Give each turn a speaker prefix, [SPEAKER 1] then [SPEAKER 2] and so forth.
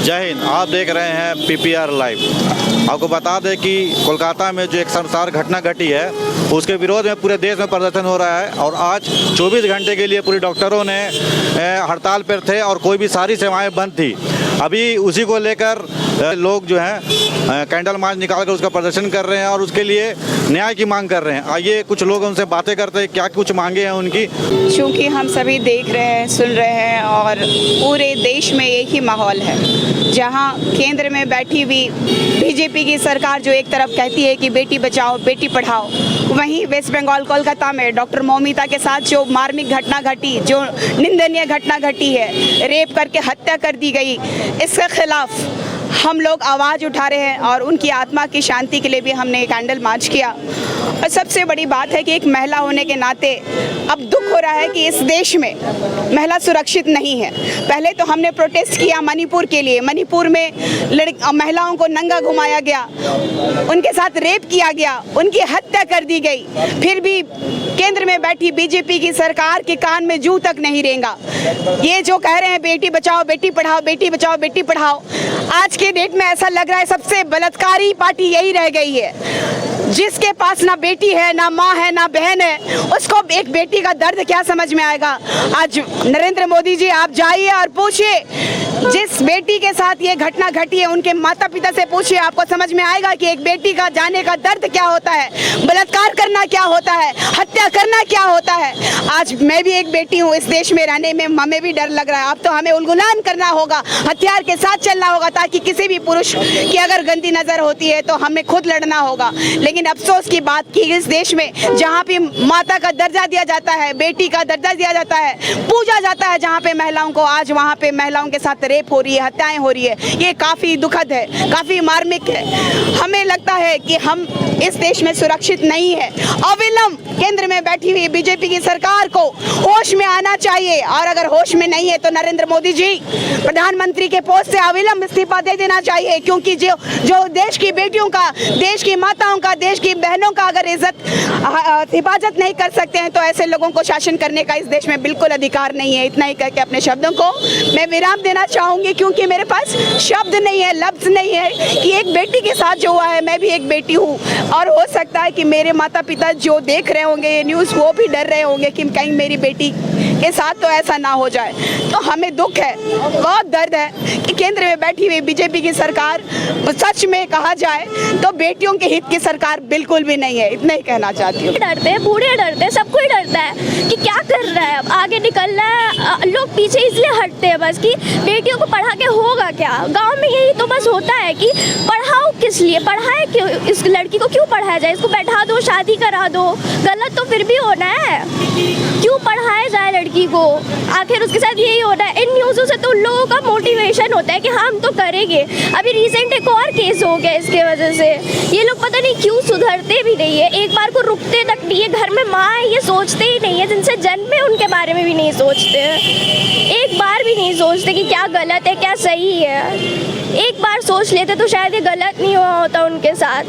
[SPEAKER 1] जय हिंद। आप देख रहे हैं PPR लाइव। आपको बता दें कि कोलकाता में जो एक शर्मसार घटना घटी है उसके विरोध में पूरे देश में प्रदर्शन हो रहा है और आज 24 घंटे के लिए पूरे डॉक्टरों ने हड़ताल पर थे और कोई भी सारी सेवाएं बंद थी। अभी उसी को लेकर लोग जो हैं कैंडल मार्च निकाल कर उसका प्रदर्शन कर रहे हैं और उसके लिए न्याय की मांग कर रहे हैं। आइए कुछ लोग उनसे बातें करते हैं, क्या कुछ मांगे हैं उनकी।
[SPEAKER 2] चूँकि हम सभी देख रहे हैं, सुन रहे हैं और पूरे देश में एक ही माहौल है, जहां केंद्र में बैठी हुई बीजेपी की सरकार जो एक तरफ कहती है कि बेटी बचाओ बेटी पढ़ाओ, वहीं वेस्ट बंगाल कोलकाता में डॉक्टर मौमिता के साथ जो मार्मिक घटना घटी, जो निंदनीय घटना घटी है, रेप करके हत्या कर दी गई, इसके खिलाफ हम लोग आवाज़ उठा रहे हैं और उनकी आत्मा की शांति के लिए भी हमने कैंडल मार्च किया। और सबसे बड़ी बात है कि एक महिला होने के नाते अब दुख हो रहा है कि इस देश में महिला सुरक्षित नहीं है। पहले तो हमने प्रोटेस्ट किया मणिपुर के लिए, मणिपुर में महिलाओं को नंगा घुमाया गया, उनके साथ रेप किया गया, उनकी हत्या कर दी गई, फिर भी केंद्र में बैठी बीजेपी की सरकार के कान में जूं तक नहीं रेंगा। ये जो कह रहे हैं बेटी बचाओ बेटी पढ़ाओ, बेटी बचाओ बेटी पढ़ाओ, आज के डेट में ऐसा लग रहा है सबसे बलात्कारी पार्टी यही रह गई है। जिसके पास ना बेटी है, ना माँ है, ना बहन है, उसको एक बेटी का दर्द क्या समझ में आएगा। आज नरेंद्र मोदी जी आप जाइए और पूछिए, जिस बेटी के साथ ये घटना घटी है उनके माता पिता से पूछिए, आपको समझ में आएगा कि एक बेटी का जाने का दर्द क्या होता है, बलात्कार करना क्या होता है, हत्या करना क्या होता है। आज मैं भी एक बेटी हूँ, इस देश में रहने में हमें भी डर लग रहा है। अब तो हमें उलगुलान करना होगा, हथियार के साथ चलना होगा, ताकि किसी भी पुरुष की अगर गंदी नजर होती है तो हमें खुद लड़ना होगा। लेकिन अफसोस की बात कि इस देश में जहाँ पे माता का दर्जा दिया जाता है, बेटी का दर्जा दिया जाता है, पूजा जाता है जहाँ पे महिलाओं को, आज वहाँ पे महिलाओं के साथ रेप हो रही है, हत्याएं हो रही है। ये काफ़ी दुखद है, काफ़ी मार्मिक है। हमें लगता है कि हम इस देश में सुरक्षित नहीं है। अविलंब केंद्र में बैठी हुई बीजेपी की सरकार को होश में आना चाहिए और अगर होश में नहीं है तो नरेंद्र मोदी जी प्रधानमंत्री के पोस्ट से अविलंब इस्तीफा दे देना चाहिए, क्योंकि जो देश की बेटियों का, देश की माताओं का, देश की बहनों का अगर हिफाजत नहीं कर सकते हैं तो ऐसे लोगों को शासन करने का इस देश में बिल्कुल अधिकार नहीं है। इतना ही करके अपने शब्दों को मैं विराम देना चाहूँगी, क्योंकि मेरे पास शब्द नहीं है, लफ्ज़ नहीं है कि एक बेटी के साथ जो हुआ है, मैं भी एक बेटी हूँ और हो सकता है कि मेरे माता पिता जो देख रहे होंगे ये न्यूज़ वो भी डर रहे होंगे कि कहीं मेरी बेटी के साथ तो ऐसा ना हो जाए। तो हमें दुख है, बहुत दर्द है कि केंद्र में बैठी हुई बीजेपी की सरकार, सच में कहा जाए तो बेटियों के हित की सरकार बिल्कुल भी नहीं है। इतना ही कहना चाहती हूँ।
[SPEAKER 3] डरते हैं, बूढ़े डरते हैं, सब कोई डरता है कि क्या कर रहा है, अब आगे निकलना है। लोग पीछे इसलिए हटते हैं बस कि बेटियों को पढ़ा के होगा क्या। गाँव में यही तो बस होता है कि पढ़ाओ किस लिए, पढ़ाए क्यों, इस लड़की को क्यों पढ़ाया जाए, इसको बैठा दो, शादी करा दो। गलत तो फिर भी होना है, क्यों पढ़ाया जाए लड़की को, आखिर उसके साथ यही होना है। इन न्यूज़ों से तो उन लोगों का मोटिवेशन होता है कि हम तो करेंगे। अभी रिसेंट एक और केस हो गया इसके वजह से। ये लोग पता नहीं क्यों सुधरते भी नहीं है, एक बार को रुकते तक नहीं है। घर में माँ है ये सोचते ही नहीं है, जिनसे जन्मे उनके बारे में भी नहीं सोचते हैं, एक बार भी नहीं सोचते कि क्या गलत है क्या सही है। एक बार सोच लेते तो शायद ये गलत नहीं हुआ होता उनके साथ।